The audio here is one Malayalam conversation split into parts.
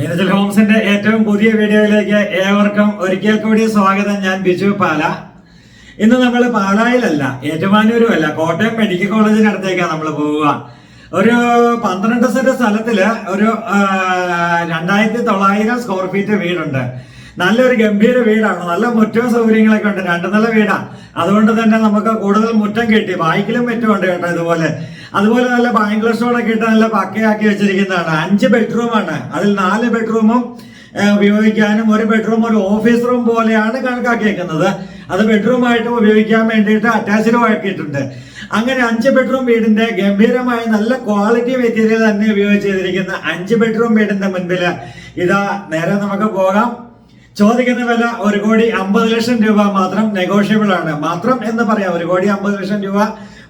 മീനച്ചൽ ഹോംസിന്റെ ഏറ്റവും പുതിയ വീഡിയോയിലേക്ക് ഏവർക്കും ഒരിക്കൽ കൂടി സ്വാഗതം. ഞാൻ ബിജു പാല. ഇന്ന് നമ്മൾ പാലായിലല്ല, ഏറ്റുമാനൂരും അല്ല, കോട്ടയം മെഡിക്കൽ കോളേജിനടുത്തേക്കാണ് നമ്മൾ പോവുക. ഒരു 12 സെന്റ് സ്ഥലത്തില് ഒരു 2900 സ്ക്വയർ ഫീറ്റ് വീടുണ്ട്. നല്ലൊരു ഗംഭീര വീടാണ്. നല്ല മുറ്റവും സൗകര്യങ്ങളൊക്കെ ഉണ്ട്. 2 നില വീടാണ്. അതുകൊണ്ട് തന്നെ നമുക്ക് കൂടുതൽ മുറ്റം കിട്ടി. ബാക്കിലും മുറ്റമുണ്ട് കേട്ടോ. അതുപോലെ നല്ല ബാംഗ്ലൂർ സ്റ്റോണൊക്കെ ഇട്ട് നല്ല പക്കയാക്കി വെച്ചിരിക്കുന്നതാണ്. 5 ബെഡ്റൂമാണ്. അതിൽ 4 ബെഡ്റൂമും ഉപയോഗിക്കാനും 1 ബെഡ്റൂം ഒരു ഓഫീസ് റൂം പോലെയാണ് കണക്കാക്കിയേക്കുന്നത്. അത് ബെഡ്റൂമായിട്ട് ഉപയോഗിക്കാൻ വേണ്ടിയിട്ട് അറ്റാച്ച്ഡും ആക്കിയിട്ടുണ്ട്. അങ്ങനെ 5 ബെഡ്റൂം വീടിന്റെ ഗംഭീരമായി നല്ല ക്വാളിറ്റി മെറ്റീരിയൽ തന്നെ ഉപയോഗിച്ച് ചെയ്തിരിക്കുന്ന 5 ബെഡ്റൂം വീടിന്റെ മുൻപിൽ ഇതാ നേരെ നമുക്ക് പോകാം. ചോദിക്കുന്ന വില 1,50,00,000 രൂപ മാത്രം. നെഗോഷ്യബിൾ ആണ്. മാത്രം എന്ന് പറയാം, 1,50,00,000 രൂപ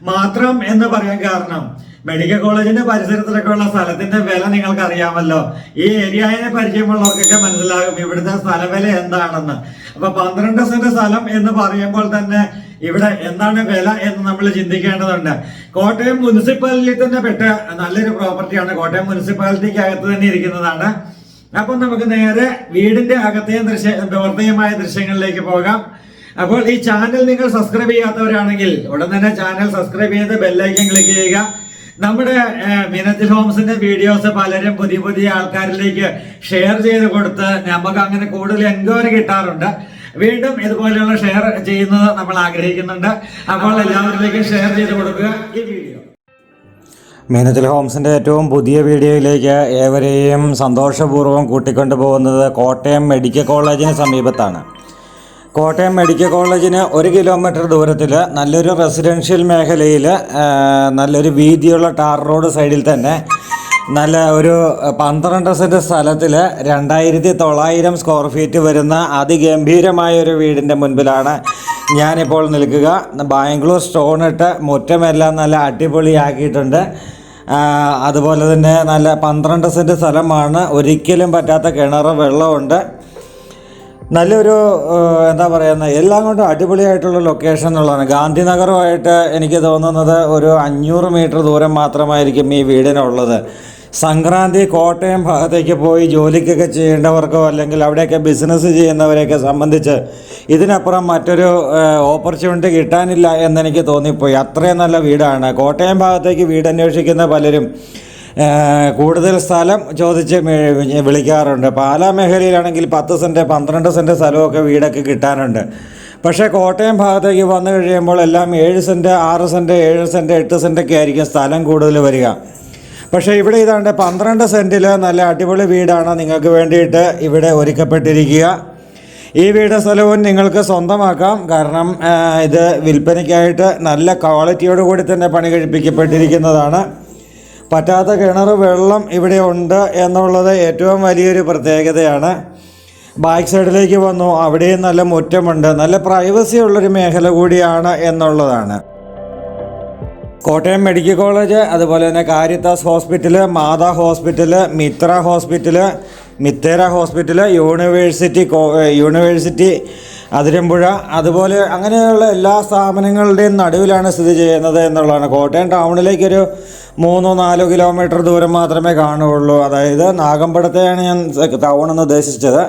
മാത്രം എന്ന് പറയാൻ കാരണം മെഡിക്കൽ കോളേജിന്റെ പരിസരത്തിലൊക്കെ ഉള്ള സ്ഥലത്തിന്റെ വില നിങ്ങൾക്ക് അറിയാമല്ലോ. ഈ ഏരിയയെ പരിചയമുള്ളവർക്കൊക്കെ മനസ്സിലാകും ഇവിടുത്തെ സ്ഥലവില എന്താണെന്ന്. അപ്പൊ 12 സെന്റ് സ്ഥലം എന്ന് പറയുമ്പോൾ തന്നെ ഇവിടെ എന്താണ് വില എന്ന് നമ്മൾ ചിന്തിക്കേണ്ടതുണ്ട്. കോട്ടയം മുനിസിപ്പാലിറ്റി തന്നെ പെട്ട നല്ലൊരു പ്രോപ്പർട്ടിയാണ്. കോട്ടയം മുനിസിപ്പാലിറ്റിക്ക് അകത്ത് തന്നെ ഇരിക്കുന്നതാണ്. അപ്പൊ നമുക്ക് നേരെ വീടിന്റെ അകത്തെയും പ്രവർത്തനമായ ദൃശ്യങ്ങളിലേക്ക് പോകാം. അപ്പോൾ ഈ ചാനൽ നിങ്ങൾ സബ്സ്ക്രൈബ് ചെയ്യാത്തവരാണെങ്കിൽ ഉടൻ തന്നെ ചാനൽ സബ്സ്ക്രൈബ് ചെയ്ത് ബെല്ലൈക്കൻ ക്ലിക്ക് ചെയ്യുക. നമ്മുടെ മീനച്ചൽ ഹോംസിന്റെ വീഡിയോസ് പലരും പുതിയ ആൾക്കാരിലേക്ക് ഷെയർ ചെയ്ത് കൊടുത്ത് നമുക്ക് അങ്ങനെ കൂടുതൽ എൻക്വയറി കിട്ടാറുണ്ട്. വീണ്ടും ഇതുപോലെയുള്ള ഷെയർ ചെയ്യുന്നത് നമ്മൾ ആഗ്രഹിക്കുന്നുണ്ട്. അപ്പോൾ എല്ലാവരിലേക്കും ഷെയർ ചെയ്ത് കൊടുക്കുക ഈ വീഡിയോ. മീനച്ചൽ ഹോംസിൻ്റെ ഏറ്റവും പുതിയ വീഡിയോയിലേക്ക് ഏവരെയും സന്തോഷപൂർവ്വം കൂട്ടിക്കൊണ്ടുപോകുന്നത് കോട്ടയം മെഡിക്കൽ കോളേജിന് സമീപത്താണ്. കോട്ടയം മെഡിക്കൽ കോളേജിന് 1 കിലോമീറ്റർ ദൂരത്തിൽ നല്ലൊരു റെസിഡൻഷ്യൽ മേഖലയിൽ നല്ലൊരു വീതിയുള്ള ടാർ റോഡ് സൈഡിൽ തന്നെ നല്ല ഒരു 12 സെൻറ്റ് സ്ഥലത്തിൽ 2900 സ്ക്വയർ ഫീറ്റ് വരുന്ന അതിഗംഭീരമായൊരു വീടിൻ്റെ മുൻപിലാണ് ഞാനിപ്പോൾ നിൽക്കുക. ബാംഗ്ലൂർ സ്റ്റോൺ ഇട്ട് മുറ്റമെല്ലാം നല്ല അടിപൊളിയാക്കിയിട്ടുണ്ട്. അതുപോലെ തന്നെ നല്ല 12 സെൻറ്റ് സ്ഥലമാണ്. ഒരിക്കലും പറ്റാത്ത കിണർ വെള്ളമുണ്ട്. നല്ലൊരു എന്താ പറയുന്നത്, എല്ലാം കൊണ്ടും അടിപൊളിയായിട്ടുള്ള ലൊക്കേഷൻ എന്നുള്ളതാണ്. ഗാന്ധിനഗറുമായിട്ട് എനിക്ക് തോന്നുന്നത് ഒരു 500 മീറ്റർ ദൂരം മാത്രമായിരിക്കും ഈ വീടിനുള്ളത്. സംക്രാന്തി കോട്ടയം ഭാഗത്തേക്ക് പോയി ജോലിക്കൊക്കെ ചെയ്യേണ്ടവർക്കോ അല്ലെങ്കിൽ അവിടെയൊക്കെ ബിസിനസ് ചെയ്യുന്നവരെയൊക്കെ സംബന്ധിച്ച് ഇതിനപ്പുറം മറ്റൊരു ഓപ്പർച്യൂണിറ്റി കിട്ടാനില്ല എന്നെനിക്ക് തോന്നിപ്പോയി. അത്രയും നല്ല വീടാണ്. കോട്ടയം ഭാഗത്തേക്ക് വീട് അന്വേഷിക്കുന്ന പലരും കൂടുതൽ സ്ഥലം ചോദിച്ച് വിളിക്കാറുണ്ട്. പാലാ മേഖലയിലാണെങ്കിൽ 10 സെൻറ്റ് 12 സെൻറ്റ് സ്ഥലമൊക്കെ വീടൊക്കെ കിട്ടാനുണ്ട്. പക്ഷേ കോട്ടയം ഭാഗത്തേക്ക് വന്നു കഴിയുമ്പോൾ എല്ലാം 7 സെൻറ്റ് 6 സെൻറ്റ് 7 സെൻറ്റ് 8 സെൻറ്റൊക്കെ ആയിരിക്കും സ്ഥലം കൂടുതൽ വരിക. പക്ഷേ ഇവിടെ ഇതാണ്ട് 12 സെൻറ്റിൽ നല്ല അടിപൊളി വീടാണ് നിങ്ങൾക്ക് വേണ്ടിയിട്ട് ഇവിടെ ഒരുക്കപ്പെട്ടിരിക്കുക. ഈ വീട് സ്ഥലവും നിങ്ങൾക്ക് സ്വന്തമാക്കാം. കാരണം ഇത് വിൽപ്പനയ്ക്കായിട്ട് നല്ല ക്വാളിറ്റിയോട് കൂടി തന്നെ പണി കഴിപ്പിക്കപ്പെട്ടിരിക്കുന്നതാണ്. പറ്റാത്ത കിണർ വെള്ളം ഇവിടെ ഉണ്ട് എന്നുള്ളത് ഏറ്റവും വലിയൊരു പ്രത്യേകതയാണ്. ബാക്ക് സൈഡിലേക്ക് വന്നു, അവിടെയും നല്ല മുറ്റമുണ്ട്. നല്ല പ്രൈവസി ഉള്ളൊരു മേഖല കൂടിയാണ് എന്നുള്ളതാണ്. കോട്ടയം മെഡിക്കൽ കോളേജ്, അതുപോലെ തന്നെ Caritas hospital, Mata hospital, Mitra hospital, Mithera hospital, university Athirampuzha, അതുപോലെ അങ്ങനെയുള്ള എല്ലാ സ്ഥാപനങ്ങളുടെയും നടുവിലാണ് സ്ഥിതി ചെയ്യുന്നത് എന്നുള്ളതാണ്. കോട്ടയം ടൗണിലേക്കൊരു 3-4 കിലോമീറ്റർ ദൂരം മാത്രമേ കാണുകയുള്ളൂ. അതായത് നാഗമ്പടത്തെയാണ് ഞാൻ ടൗൺ എന്ന് ഉദ്ദേശിച്ചത്.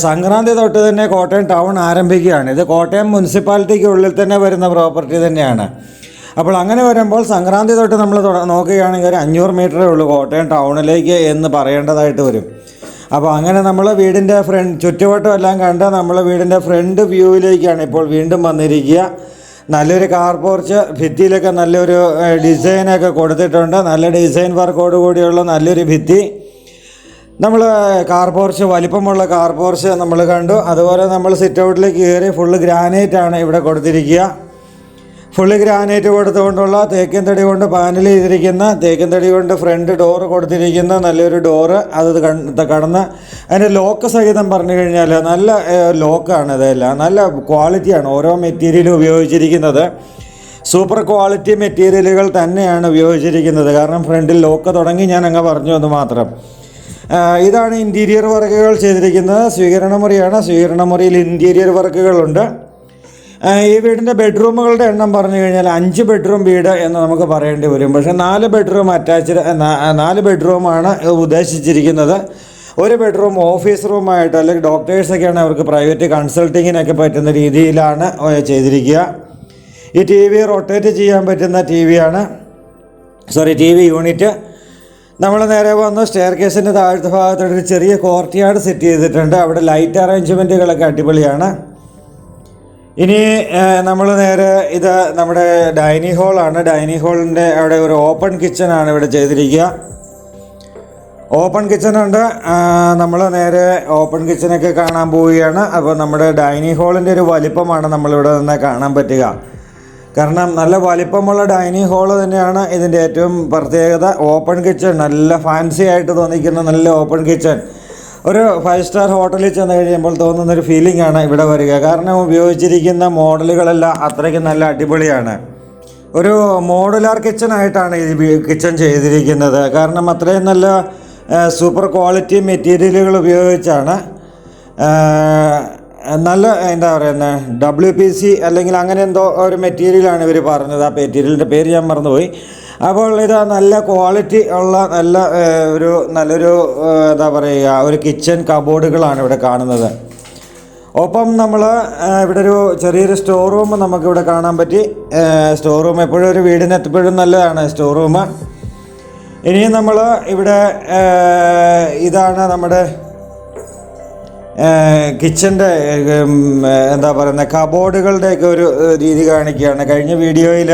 സംക്രാന്തി തൊട്ട് തന്നെ കോട്ടയം ടൗൺ ആരംഭിക്കുകയാണ്. ഇത് കോട്ടയം മുനിസിപ്പാലിറ്റിക്ക് ഉള്ളിൽ തന്നെ വരുന്ന പ്രോപ്പർട്ടി തന്നെയാണ്. അപ്പോൾ അങ്ങനെ വരുമ്പോൾ സംക്രാന്തി തൊട്ട് നമ്മൾ നോക്കുകയാണെങ്കിൽ ഒരു 500 മീറ്ററേ ഉള്ളൂ കോട്ടയം ടൗണിലേക്ക് എന്ന് പറയേണ്ടതായിട്ട് വരും. അപ്പോൾ അങ്ങനെ നമ്മൾ വീടിൻ്റെ ചുറ്റുവട്ടം എല്ലാം കണ്ട് നമ്മൾ വീടിൻ്റെ ഫ്രണ്ട് വ്യൂവിലേക്കാണ് ഇപ്പോൾ വീണ്ടും വന്നിരിക്കുക. നല്ലൊരു കാർ പോർച്ച്, ഭിത്തിയിലൊക്കെ നല്ലൊരു ഡിസൈനൊക്കെ കൊടുത്തിട്ടുണ്ട്. നല്ല ഡിസൈൻ വർക്കോട് കൂടിയുള്ള നല്ലൊരു ഭിത്തി. നമ്മൾ കാർ പോർച്ച്, വലിപ്പമുള്ള കാർ പോർച്ച് നമ്മൾ കണ്ടു. അതുപോലെ നമ്മൾ സിറ്റ് ഔട്ടിലേക്ക് കയറി ഫുള്ള് ഗ്രാനൈറ്റാണ് ഇവിടെ കൊടുത്തിരിക്കുക. ഫുള്ള് ഗ്രാനൈറ്റ് കൊടുത്തുകൊണ്ടുള്ള തേക്കിൻ തടി കൊണ്ട് പാനൽ ചെയ്തിരിക്കുന്ന, തേക്കിൻ തടി കൊണ്ട് ഫ്രണ്ട് ഡോറ് കൊടുത്തിരിക്കുന്ന നല്ലൊരു ഡോറ്. അത് കടന്ന് അതിൻ്റെ ലോക്ക് സഹിതം പറഞ്ഞു കഴിഞ്ഞാൽ നല്ല ലോക്കാണ്. ഇതെല്ലാം നല്ല ക്വാളിറ്റിയാണ്. ഓരോ മെറ്റീരിയലും ഉപയോഗിച്ചിരിക്കുന്നത് സൂപ്പർ ക്വാളിറ്റി മെറ്റീരിയലുകൾ തന്നെയാണ് ഉപയോഗിച്ചിരിക്കുന്നത്. കാരണം ഫ്രണ്ടിൽ ലോക്ക് തുടങ്ങി ഞാൻ അങ്ങ് പറഞ്ഞു എന്ന് മാത്രം. ഇതാണ് ഇൻറ്റീരിയർ വർക്കുകൾ ചെയ്തിരിക്കുന്നത്. സ്വീകരണമുറിയാണ്. സ്വീകരണമുറിയിൽ ഇൻറ്റീരിയർ വർക്കുകളുണ്ട്. ഈ വീടിൻ്റെ ബെഡ്റൂമുകളുടെ എണ്ണം പറഞ്ഞു കഴിഞ്ഞാൽ 5 ബെഡ്റൂം വീട് എന്ന് നമുക്ക് പറയേണ്ടി വരും. പക്ഷേ 4 ബെഡ്റൂം അറ്റാച്ച്ഡ് 4 ബെഡ്റൂമാണ് ഉദ്ദേശിച്ചിരിക്കുന്നത്. ഒരു ബെഡ്റൂം ഓഫീസ് റൂമായിട്ട്, അല്ലെങ്കിൽ ഡോക്ടേഴ്സൊക്കെയാണ് അവർക്ക് പ്രൈവറ്റ് കൺസൾട്ടിങ്ങിനൊക്കെ പറ്റുന്ന രീതിയിലാണ് ചെയ്തിരിക്കുക. ഈ ടി വി റൊട്ടേറ്റ് ചെയ്യാൻ പറ്റുന്ന ടി വി യൂണിറ്റ്. നമ്മൾ നേരെ വന്ന് സ്റ്റെയർ കേസിൻ്റെ താഴത്തെ ഭാഗത്തൊരു ചെറിയ കോർട്ട്യാർഡ് സെറ്റ് ചെയ്തിട്ടുണ്ട്. അവിടെ ലൈറ്റ് അറേഞ്ച്മെൻറ്റുകളൊക്കെ അടിപൊളിയാണ്. ഇനി നമ്മൾ നേരെ ഇത് നമ്മുടെ ഡൈനിങ് ഹാളാണ്. ഡൈനിങ് ഹാളിൻ്റെ അവിടെ ഒരു ഓപ്പൺ കിച്ചനാണ് ഇവിടെ ചെയ്തിരിക്കുക. ഓപ്പൺ കിച്ചനുണ്ട്. നമ്മൾ നേരെ ഓപ്പൺ കിച്ചനൊക്കെ കാണാൻ പോവുകയാണ്. അപ്പോൾ നമ്മുടെ ഡൈനിങ് ഹാളിൻ്റെ ഒരു വലിപ്പമാണ് നമ്മളിവിടെ നിന്ന് കാണാൻ പറ്റുക. കാരണം നല്ല വലിപ്പമുള്ള ഡൈനിങ് ഹാള് തന്നെയാണ് ഇതിൻ്റെ ഏറ്റവും പ്രത്യേകത. ഓപ്പൺ കിച്ചൺ, നല്ല ഫാൻസി ആയിട്ട് തോന്നിക്കുന്ന നല്ല ഓപ്പൺ കിച്ചൺ. ഒരു 5 സ്റ്റാർ ഹോട്ടലിൽ ചെന്ന് കഴിയുമ്പോൾ തോന്നുന്നൊരു ഫീലിംഗ് ആണ് ഇവിടെ വരിക. കാരണം ഉപയോഗിച്ചിരിക്കുന്ന മോഡലുകളെല്ലാം അത്രയ്ക്ക് നല്ല അടിപൊളിയാണ്. ഒരു മോഡുലാർ കിച്ചണായിട്ടാണ് ഈ കിച്ചൺ ചെയ്തിരിക്കുന്നത്. കാരണം അത്രയും നല്ല സൂപ്പർ ക്വാളിറ്റി മെറ്റീരിയലുകൾ ഉപയോഗിച്ചാണ്. നല്ല എന്താ പറയുന്നത്, WPC അല്ലെങ്കിൽ അങ്ങനെ എന്തോ ഒരു മെറ്റീരിയലാണ് ഇവർ പറഞ്ഞത്. ആ മെറ്റീരിയലിൻ്റെ പേര് ഞാൻ മറന്നുപോയി. അപ്പോൾ ഇത് നല്ല ക്വാളിറ്റി ഉള്ള നല്ലൊരു എന്താ പറയുക, ഒരു കിച്ചൺ കബോർഡുകളാണ് ഇവിടെ കാണുന്നത്. ഒപ്പം നമ്മൾ ഇവിടെ ഒരു ചെറിയൊരു സ്റ്റോർ റൂം നമുക്കിവിടെ കാണാൻ പറ്റി. സ്റ്റോർ റൂം എപ്പോഴും ഒരു വീടിന് എപ്പോഴും നല്ലതാണ് സ്റ്റോർ റൂം. ഇനിയും നമ്മൾ ഇവിടെ ഇതാണ് നമ്മുടെ കിച്ചൻ്റെ എന്താ പറയുന്നത്, കബോർഡുകളുടെയൊക്കെ ഒരു രീതി കാണിക്കുകയാണ്. കഴിഞ്ഞ വീഡിയോയിൽ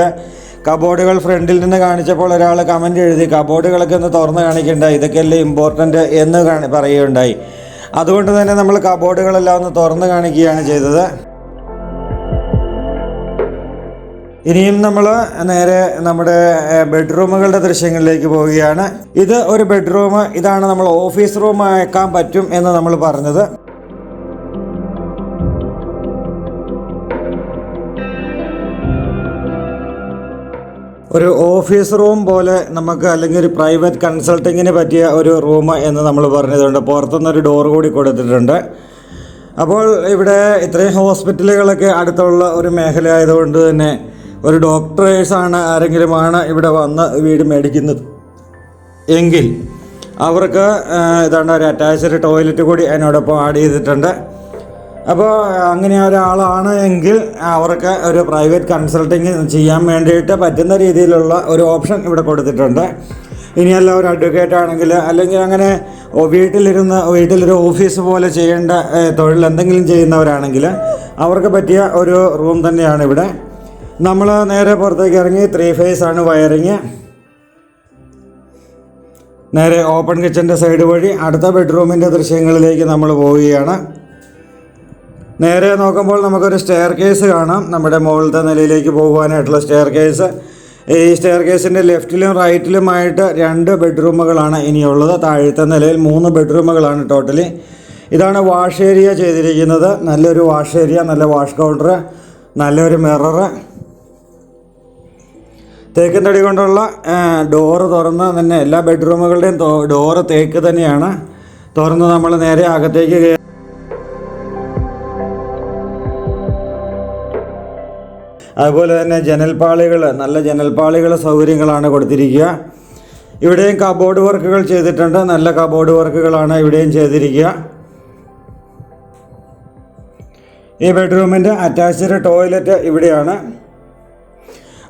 കബോർഡുകൾ ഫ്രണ്ടിൽ നിന്ന് കാണിച്ചപ്പോൾ ഒരാൾ കമൻറ്റ് എഴുതി, കബോർഡുകളൊക്കെ ഒന്ന് തുറന്ന് കാണിക്കേണ്ട, ഇതൊക്കെയല്ലേ ഇമ്പോർട്ടൻ്റ് എന്ന് പറയുകയുണ്ടായി. അതുകൊണ്ട് തന്നെ നമ്മൾ കബോർഡുകളെല്ലാം ഒന്ന് തുറന്ന് കാണിക്കുകയാണ് ചെയ്തത്. ഇനിയും നമ്മൾ നേരെ നമ്മുടെ ബെഡ്റൂമുകളുടെ ദൃശ്യങ്ങളിലേക്ക് പോവുകയാണ്. ഇത് ഒരു ബെഡ്റൂം. ഇതാണ് നമ്മൾ ഓഫീസ് റൂം ആക്കാൻ പറ്റും എന്ന് നമ്മൾ പറഞ്ഞത്. ഒരു ഓഫീസ് റൂം പോലെ നമുക്ക്, അല്ലെങ്കിൽ ഒരു പ്രൈവറ്റ് കൺസൾട്ടിങ്ങിന് പറ്റിയ ഒരു റൂം എന്ന് നമ്മൾ പറഞ്ഞതുകൊണ്ട് പുറത്തുനിന്നൊരു ഡോർ കൂടി കൊടുത്തിട്ടുണ്ട്. അപ്പോൾ ഇവിടെ ഇത്രയും ഹോസ്പിറ്റലുകളൊക്കെ അടുത്തുള്ള ഒരു മേഖല ആയതുകൊണ്ട് തന്നെ ഒരു ഡോക്ടേഴ്സാണ് ആരെങ്കിലുമാണ് ഇവിടെ വന്ന് വീട് മേടിക്കുന്നത് എങ്കിൽ അവർക്ക് ഇതാണ് ഒരു അറ്റാച്ച്ഡ് ടോയ്ലറ്റ് കൂടി അതിനോടൊപ്പം ആഡ് ചെയ്തിട്ടുണ്ട്. അപ്പോൾ അങ്ങനെ ഒരാളാണ് എങ്കിൽ അവർക്ക് ഒരു പ്രൈവറ്റ് കൺസൾട്ടിങ് ചെയ്യാൻ വേണ്ടിയിട്ട് പറ്റുന്ന രീതിയിലുള്ള ഒരു ഓപ്ഷൻ ഇവിടെ കൊടുത്തിട്ടുണ്ട്. ഇനിയല്ല ഒരു അഡ്വക്കേറ്റ് ആണെങ്കിൽ, അല്ലെങ്കിൽ അങ്ങനെ വീട്ടിലൊരു ഓഫീസ് പോലെ ചെയ്യേണ്ട തൊഴിൽ എന്തെങ്കിലും ചെയ്യുന്നവരാണെങ്കിൽ അവർക്ക് പറ്റിയ ഒരു റൂം തന്നെയാണ് ഇവിടെ. നമ്മൾ നേരെ പുറത്തേക്ക് ഇറങ്ങി 3 ഫേസ് ആണ് വയറിങ്. നേരെ ഓപ്പൺ കിച്ചൻ്റെ സൈഡ് വഴി അടുത്ത ബെഡ്റൂമിൻ്റെ ദൃശ്യങ്ങളിലേക്ക് നമ്മൾ പോവുകയാണ്. നേരെ നോക്കുമ്പോൾ നമുക്കൊരു സ്റ്റെയർ കേസ് കാണാം. നമ്മുടെ മുകളിലത്തെ നിലയിലേക്ക് പോകുവാനായിട്ടുള്ള സ്റ്റെയർ കേസ്. ഈ സ്റ്റെയർ കേസിൻ്റെ ലെഫ്റ്റിലും റൈറ്റിലുമായിട്ട് 2 ബെഡ്റൂമുകളാണ് ഇനിയുള്ളത്. താഴത്തെ നിലയിൽ 3 ബെഡ്റൂമുകളാണ് ടോട്ടലി. ഇതാണ് വാഷ് ഏരിയ ചെയ്തിരിക്കുന്നത്. നല്ലൊരു വാഷ് ഏരിയ, നല്ല വാഷ് കൗണ്ടർ, നല്ലൊരു മിറർ, തേക്കിൻ തടി കൊണ്ടുള്ള ഡോറ് തുറന്ന് തന്നെ എല്ലാ ബെഡ്റൂമുകളുടെയും ഡോറ് തേക്ക് തന്നെയാണ്. തുറന്ന് നമ്മൾ നേരെ അകത്തേക്ക് കയറി. അതുപോലെ തന്നെ ജനൽപ്പാളികൾ, നല്ല ജനൽപ്പാളികൾ സൗകര്യങ്ങളാണ് കൊടുത്തിരിക്കുക. ഇവിടെയും കബോർഡ് വർക്കുകൾ ചെയ്തിട്ടുണ്ട്. നല്ല കബോർഡ് വർക്കുകളാണ് ഇവിടെയും ചെയ്തിരിക്കുക. ഈ ബെഡ്റൂമിൻ്റെ അറ്റാച്ച്ഡ് ടോയ്ലറ്റ് ഇവിടെയാണ്.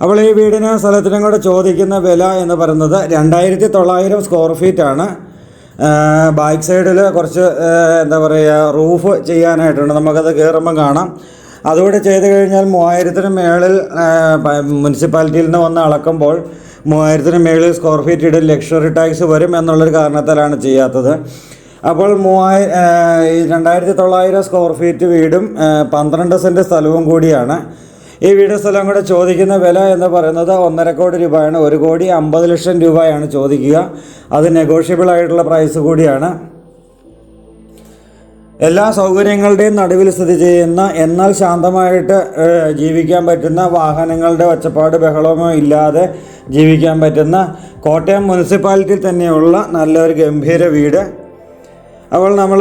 അപ്പോൾ ഈ വീടിന് സ്ഥലത്തിനും കൂടെ ചോദിക്കുന്ന വില എന്ന് പറയുന്നത് 2900 സ്ക്വയർ ഫീറ്റാണ്. ബാക്ക് സൈഡിൽ കുറച്ച് എന്താ പറയുക, റൂഫ് ചെയ്യാനായിട്ടുണ്ട്. നമുക്കത് കയറുമ്പം കാണാം. അതുകൂടെ ചെയ്ത് കഴിഞ്ഞാൽ 3000-ന് മേളിൽ മുനിസിപ്പാലിറ്റിയിൽ നിന്ന് വന്ന് അളക്കുമ്പോൾ 3000-ന് മേളിൽ സ്ക്വയർ ഫീറ്റ് ഇടയിൽ ലക്ഷറി ടാക്സ് വരും എന്നുള്ളൊരു കാരണത്താലാണ് ചെയ്യാത്തത്. അപ്പോൾ 2900 സ്ക്വയർ ഫീറ്റ് വീടും 12 സെൻറ്റ് സ്ഥലവും കൂടിയാണ്. ഈ വീട് സ്ഥലം കൂടെ ചോദിക്കുന്ന വില എന്ന് പറയുന്നത് 1.5 കോടി രൂപയാണ്. 1,50,00,000 രൂപയാണ് ചോദിക്കുക. അത് നെഗോഷ്യബിൾ ആയിട്ടുള്ള പ്രൈസ് കൂടിയാണ്. എല്ലാ സൗകര്യങ്ങളുടെയും നടുവിൽ സ്ഥിതി ചെയ്യുന്ന, എന്നാൽ ശാന്തമായിട്ട് ജീവിക്കാൻ പറ്റുന്ന, വാഹനങ്ങളുടെ ഒച്ചപ്പാട് ബഹളമോ ഇല്ലാതെ ജീവിക്കാൻ പറ്റുന്ന കോട്ടയം മുനിസിപ്പാലിറ്റിയിൽ തന്നെയുള്ള നല്ലൊരു ഗംഭീര വീട്. അപ്പോൾ നമ്മൾ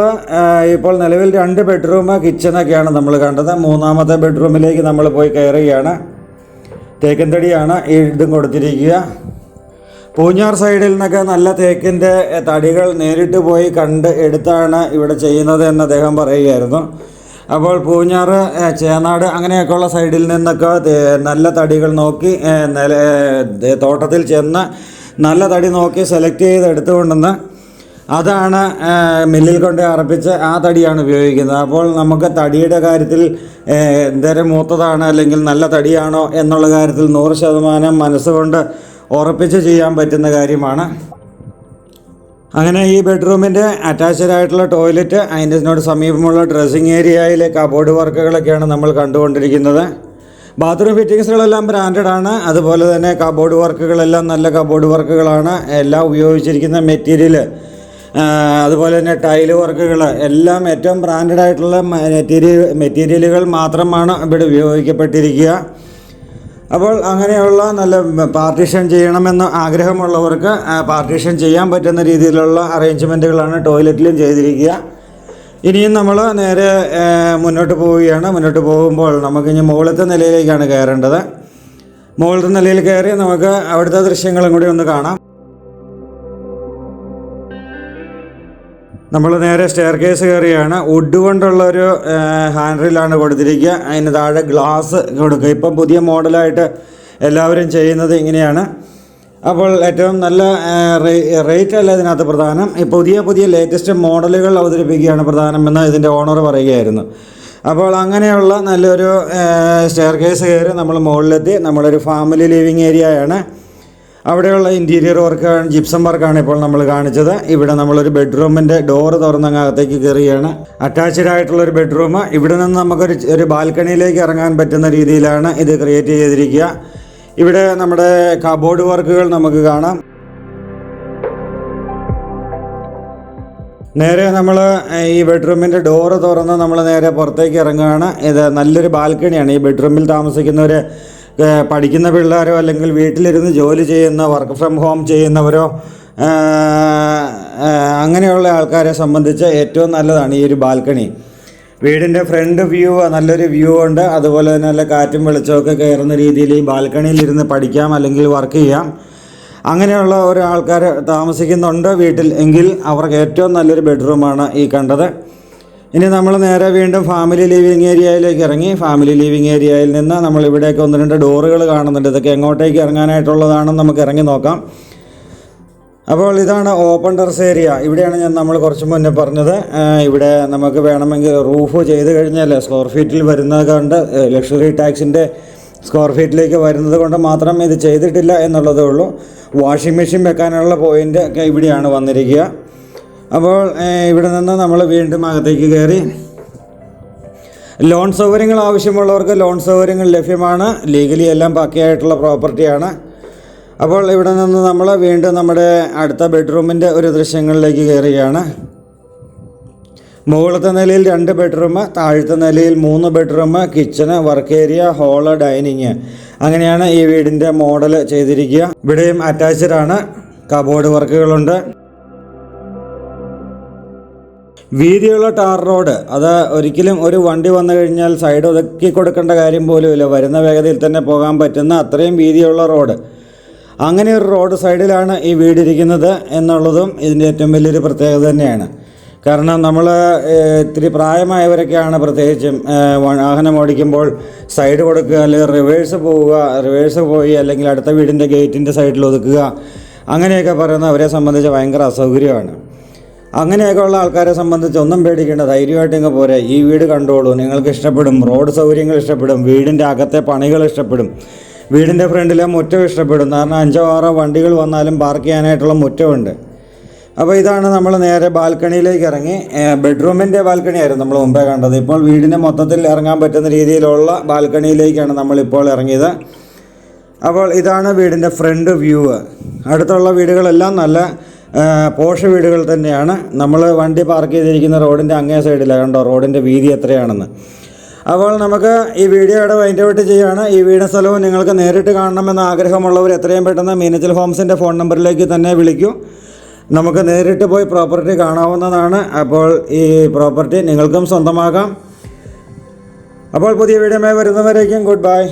ഇപ്പോൾ നിലവിൽ 2 ബെഡ്റൂം കിച്ചണൊക്കെയാണ് നമ്മൾ കണ്ടത്. 3ാമത്തെ ബെഡ്റൂമിലേക്ക് നമ്മൾ പോയി കയറുകയാണ്. തേക്കിൻ തടിയാണ് ഇതും കൊടുത്തിരിക്കുക. പൂഞ്ഞാർ സൈഡിൽ നിന്നൊക്കെ നല്ല തേക്കിൻ്റെ തടികൾ നേരിട്ട് പോയി കണ്ട് എടുത്താണ് ഇവിടെ ചെയ്യുന്നത് എന്ന് അദ്ദേഹം പറയുകയായിരുന്നു. അപ്പോൾ പൂഞ്ഞാർ, ചേനാട് അങ്ങനെയൊക്കെയുള്ള സൈഡിൽ നിന്നൊക്കെ നല്ല തടികൾ നോക്കി തോട്ടത്തിൽ ചെന്ന് നല്ല തടി നോക്കി സെലക്ട് ചെയ്ത് എടുത്തുകൊണ്ടെന്ന് അതാണ് മില്ലിൽ കൊണ്ട് അറപ്പിച്ച് ആ തടിയാണ് ഉപയോഗിക്കുന്നത്. അപ്പോൾ നമുക്ക് തടിയുടെ കാര്യത്തിൽ എന്തേരം മൂത്തതാണ് അല്ലെങ്കിൽ നല്ല തടിയാണോ എന്നുള്ള കാര്യത്തിൽ 100% മനസ്സുകൊണ്ട് ഉറപ്പിച്ച് ചെയ്യാൻ പറ്റുന്ന കാര്യമാണ്. അങ്ങനെ ഈ ബെഡ്റൂമിൻ്റെ അറ്റാച്ച്ഡ് ആയിട്ടുള്ള ടോയ്ലറ്റ്, അതിനോട് സമീപമുള്ള ഡ്രസ്സിങ് ഏരിയയിലെ കബോർഡ് വർക്കുകളൊക്കെയാണ് നമ്മൾ കണ്ടുകൊണ്ടിരിക്കുന്നത്. ബാത്റൂം ഫിറ്റിങ്സുകളെല്ലാം ബ്രാൻഡഡ് ആണ്. അതുപോലെ തന്നെ കബോർഡ് വർക്കുകളെല്ലാം നല്ല കബോർഡ് വർക്കുകളാണ്. എല്ലാം ഉപയോഗിച്ചിരിക്കുന്ന മെറ്റീരിയൽ, അതുപോലെ തന്നെ ടൈല് വർക്കുകൾ എല്ലാം ഏറ്റവും ബ്രാൻഡഡ് ആയിട്ടുള്ള മെറ്റീരിയലുകൾ മാത്രമാണ് ഇവിടെ ഉപയോഗിക്കപ്പെട്ടിരിക്കുക. അപ്പോൾ അങ്ങനെയുള്ള നല്ല പാർട്ടീഷൻ ചെയ്യണമെന്ന് ആഗ്രഹമുള്ളവർക്ക് പാർട്ടീഷൻ ചെയ്യാൻ പറ്റുന്ന രീതിയിലുള്ള അറേഞ്ച്മെൻറ്റുകളാണ് ടോയ്ലറ്റിലും ചെയ്തിരിക്കുക. ഇനിയും നമ്മൾ നേരെ മുന്നോട്ട് പോവുകയാണ്. മുന്നോട്ട് പോകുമ്പോൾ നമുക്കിനി മുകളിലത്തെ നിലയിലേക്കാണ് കയറേണ്ടത്. മുകളിലത്തെ നിലയിൽ കയറി നമുക്ക് അവിടുത്തെ ദൃശ്യങ്ങളും കൂടി ഒന്ന് കാണാം. നമ്മൾ നേരെ സ്റ്റെയർ കേസ് കയറിയാണ്. വുഡ് കൊണ്ടുള്ളൊരു ഹാൻഡ് റെയിലാണ് കൊടുത്തിരിക്കുക. അതിന് താഴെ ഗ്ലാസ് കൊടുക്കുക. ഇപ്പം പുതിയ മോഡലായിട്ട് എല്ലാവരും ചെയ്യുന്നത് ഇങ്ങനെയാണ്. അപ്പോൾ ഏറ്റവും നല്ല റേറ്റ് അല്ല ഇതിനകത്ത് പ്രധാനം. ഈ പുതിയ ലേറ്റസ്റ്റ് മോഡലുകൾ അവതരിപ്പിക്കുകയാണ് പ്രധാനമെന്ന് ഇതിൻ്റെ ഓണർ പറയുകയായിരുന്നു. അപ്പോൾ അങ്ങനെയുള്ള നല്ലൊരു സ്റ്റെയർ കേസ് കയറി നമ്മൾ മുകളിലെത്തി. നമ്മളൊരു ഫാമിലി ലിവിങ് ഏരിയയാണ്. അവിടെയുള്ള ഇൻറ്റീരിയർ വർക്കാണ്, ജിപ്സം വർക്കാണ് ഇപ്പോൾ നമ്മൾ കാണിച്ചത്. ഇവിടെ നമ്മളൊരു ബെഡ്റൂമിൻ്റെ ഡോറ് തുറന്നകത്തേക്ക് കയറുകയാണ്. അറ്റാച്ച്ഡ് ആയിട്ടുള്ളൊരു ബെഡ്റൂം. ഇവിടെ നിന്ന് നമുക്കൊരു ബാൽക്കണിയിലേക്ക് ഇറങ്ങാൻ പറ്റുന്ന രീതിയിലാണ് ഇത് ക്രിയേറ്റ് ചെയ്തിരിക്കുക. ഇവിടെ നമ്മുടെ കബോർഡ് വർക്കുകൾ നമുക്ക് കാണാം. നേരെ നമ്മൾ ഈ ബെഡ്റൂമിൻ്റെ ഡോറ് തുറന്ന് നമ്മൾ നേരെ പുറത്തേക്ക് ഇറങ്ങുകയാണ്. ഇത് നല്ലൊരു ബാൽക്കണിയാണ്. ഈ ബെഡ്റൂമിൽ താമസിക്കുന്നവർ പഠിക്കുന്ന പിള്ളേരോ അല്ലെങ്കിൽ വീട്ടിലിരുന്ന് ജോലി ചെയ്യുന്ന, വർക്ക് ഫ്രം ഹോം ചെയ്യുന്നവരോ അങ്ങനെയുള്ള ആൾക്കാരെ സംബന്ധിച്ച് ഏറ്റവും നല്ലതാണ് ഈ ഒരു ബാൽക്കണി. വീടിൻ്റെ ഫ്രണ്ട് വ്യൂ നല്ലൊരു വ്യൂ ഉണ്ട്. അതുപോലെ തന്നെ നല്ല കാറ്റും വെളിച്ചമൊക്കെ കയറുന്ന രീതിയിൽ ഈ ബാൽക്കണിയിലിരുന്ന് പഠിക്കാം അല്ലെങ്കിൽ വർക്ക് ചെയ്യാം. അങ്ങനെയുള്ള ഒരു ആൾക്കാർ താമസിക്കുന്നുണ്ട് വീട്ടിൽ എങ്കിൽ അവർക്ക് ഏറ്റവും നല്ലൊരു ബെഡ്റൂമാണ് ഈ കണ്ടത്. ഇനി നമ്മൾ നേരെ വീണ്ടും ഫാമിലി ലിവിങ് ഏരിയയിലേക്ക് ഇറങ്ങി. ഫാമിലി ലിവിങ് ഏരിയയിൽ നിന്ന് നമ്മൾ ഇവിടേക്ക് 1-2 ഡോറുകൾ കാണുന്നുണ്ട്. ഇതൊക്കെ എങ്ങോട്ടേക്ക് ഇറങ്ങാനായിട്ടുള്ളതാണെന്ന് നമുക്ക് ഇറങ്ങി നോക്കാം. അപ്പോൾ ഇതാണ് ഓപ്പൺ ടെറസ് ഏരിയ. ഇവിടെയാണ് നമ്മൾ കുറച്ച് മുന്നേ പറഞ്ഞത്. ഇവിടെ നമുക്ക് വേണമെങ്കിൽ റൂഫ് ചെയ്ത് കഴിഞ്ഞാൽ സ്ക്വയർ ഫീറ്റിൽ വരുന്നത് കൊണ്ട്, ലക്ഷറി ടാക്സിൻ്റെ സ്ക്വയർ ഫീറ്റിലേക്ക് വരുന്നത് കൊണ്ട് മാത്രം ഇത് ചെയ്തിട്ടില്ല എന്നുള്ളതേ ഉള്ളൂ. വാഷിംഗ് മെഷീൻ വെക്കാനുള്ള പോയിൻ്റ് ഒക്കെ ഇവിടെയാണ് വന്നിരിക്കുക. അപ്പോൾ ഇവിടെ നിന്ന് നമ്മൾ വീണ്ടും അകത്തേക്ക് കയറി. ലോൺ സൗകര്യങ്ങൾ ആവശ്യമുള്ളവർക്ക് ലോൺ സൗകര്യങ്ങൾ ലഭ്യമാണ്. ലീഗലി എല്ലാം പക്കയായിട്ടുള്ള പ്രോപ്പർട്ടിയാണ്. അപ്പോൾ ഇവിടെ നിന്ന് നമ്മൾ വീണ്ടും നമ്മുടെ അടുത്ത ബെഡ്റൂമിൻ്റെ ഒരു ദൃശ്യങ്ങളിലേക്ക് കയറുകയാണ്. മുകളിലത്തെ നിലയിൽ 2 ബെഡ്റൂം, താഴത്തെ നിലയിൽ 3 bedroom, kitchen, work area, hall, dining. അങ്ങനെയാണ് ഈ വീടിൻ്റെ മോഡൽ ചെയ്തിരിക്കുക. ഇവിടെയും അറ്റാച്ച്ഡ് ആണ്. കബോർഡ് വർക്കുകളുണ്ട്. വീതിയുള്ള ടാർ റോഡ്. അത് ഒരിക്കലും ഒരു വണ്ടി വന്നു കഴിഞ്ഞാൽ സൈഡ് ഒതുക്കി കൊടുക്കേണ്ട കാര്യം പോലുമില്ല. വരുന്ന വേഗതയിൽ തന്നെ പോകാൻ പറ്റുന്ന അത്രയും വീതിയുള്ള റോഡ്. അങ്ങനെ ഒരു റോഡ് സൈഡിലാണ് ഈ വീടിരിക്കുന്നത് എന്നുള്ളതും ഇതിൻ്റെ ഏറ്റവും വലിയൊരു പ്രത്യേകത തന്നെയാണ്. കാരണം നമ്മൾ ഇത്തിരി പ്രായമായവരൊക്കെയാണ് പ്രത്യേകിച്ചും വാഹനം ഓടിക്കുമ്പോൾ സൈഡ് കൊടുക്കുക, അല്ലെങ്കിൽ റിവേഴ്സ് പോയി അല്ലെങ്കിൽ അടുത്ത വീടിൻ്റെ ഗേറ്റിൻ്റെ സൈഡിൽ ഒതുക്കുക, അങ്ങനെയൊക്കെ പറയുന്നത് അവരെ സംബന്ധിച്ച് ഭയങ്കര അസൗകര്യമാണ്. അങ്ങനെയൊക്കെയുള്ള ആൾക്കാരെ സംബന്ധിച്ച് ഒന്നും പേടിക്കേണ്ട, ധൈര്യമായിട്ട് ഇങ്ങ് പോരെ. ഈ വീട് കണ്ടോളൂ, നിങ്ങൾക്ക് ഇഷ്ടപ്പെടും. റോഡ് സൗകര്യങ്ങൾ ഇഷ്ടപ്പെടും, വീടിൻ്റെ അകത്തെ പണികൾ ഇഷ്ടപ്പെടും, വീടിൻ്റെ ഫ്രണ്ടിലെ മുറ്റം ഇഷ്ടപ്പെടും. കാരണം 5-6 വണ്ടികൾ വന്നാലും പാർക്ക് ചെയ്യാനായിട്ടുള്ള മുറ്റമുണ്ട്. അപ്പോൾ ഇതാണ് നമ്മൾ നേരെ ബാൽക്കണിയിലേക്ക് ഇറങ്ങി. ബെഡ്റൂമിൻ്റെ ബാൽക്കണിയായിരുന്നു നമ്മൾ മുമ്പേ കണ്ടത്. ഇപ്പോൾ വീടിന് മൊത്തത്തിൽ ഇറങ്ങാൻ പറ്റുന്ന രീതിയിലുള്ള ബാൽക്കണിയിലേക്കാണ് നമ്മളിപ്പോൾ ഇറങ്ങിയത്. അപ്പോൾ ഇതാണ് വീടിൻ്റെ ഫ്രണ്ട് വ്യൂ. അടുത്തുള്ള വീടുകളെല്ലാം നല്ല പോഷ് വീടുകൾ തന്നെയാണ്. നമ്മൾ വണ്ടി പാർക്ക് ചെയ്തിരിക്കുന്ന റോഡിൻ്റെ അങ്ങേ സൈഡിലാണ്. കണ്ടോ റോഡിൻ്റെ വീതി എത്രയാണെന്ന്. അപ്പോൾ നമുക്ക് ഈ വീഡിയോയുടെ വൈൻഡ് ഔട്ട് ചെയ്യുകയാണ്. ഈ വീടും സ്ഥലവും നിങ്ങൾക്ക് നേരിട്ട് കാണണമെന്ന് ആഗ്രഹമുള്ളവർ എത്രയും പെട്ടെന്ന് മീനച്ചിൽ ഹോംസിൻ്റെ ഫോൺ നമ്പറിലേക്ക് തന്നെ വിളിക്കൂ. നമുക്ക് നേരിട്ട് പോയി പ്രോപ്പർട്ടി കാണാവുന്നതാണ്. അപ്പോൾ ഈ പ്രോപ്പർട്ടി നിങ്ങൾക്കും സ്വന്തമാക്കാം. അപ്പോൾ പുതിയ വീഡിയോയുമായി വരുന്നവരേക്കും ഗുഡ് ബൈ.